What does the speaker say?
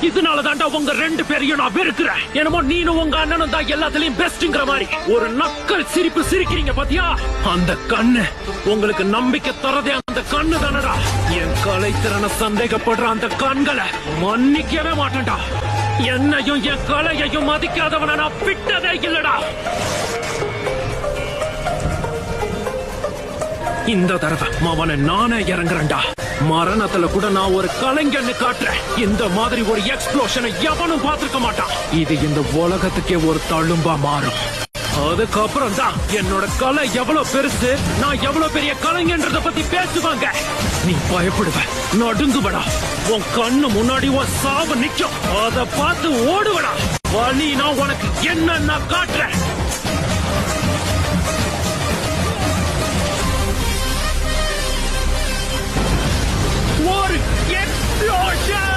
இதனாலதான்டா உங்க 2 பேரையும் நான் வெறுக்கிறேன். என்னமோ நீனும் உங்க அண்ணனும் தான் எல்லாத்துலயும் பெஸ்ட்ங்கிற மாதிரி ஒரு நக்கல் சிரிப்பு சிரிக்கிறீங்க பாத்தியா? அந்த கண்ணு உங்களுக்கு நம்பிக்கை தரதே அந்த கண்ணு தானடா. என் கலைத்திறனை சந்தேகப்படுற அந்த கண்களை மன்னிக்கவே மாட்டேன்டா. என்னையும் என் கலையையும் மதிக்காதவனை நான் விட்டதே இல்லடா. இந்த தடவை அவனை நானே இறங்குறேன்டா. மரணத்துல கூட நான் ஒரு கலைஞன்னு காட்டுறேன். இந்த மாதிரி ஒரு எக்ஸ்ப்ளோஷனை எவனும் பார்த்திருக்க மாட்டான். இது இந்த உலகத்துக்கே ஒரு தழும்பா மாறும். அதுக்கப்புறம் தான் என்னோட கலை எவ்வளவு பெருசு, நான் எவ்வளவு பெரிய கலைஞன்றத பத்தி பேசுவாங்க. நீ பயப்படுவ, நடுங்குவடா. உன் கண்ணு முன்னாடி உன் சாவு நிக்கும். அத பார்த்து ஓடுவடா. வலி நான் உனக்கு என்ன காட்டுறேன். ஒரு எக்ஸ்ப்ளோஷன்.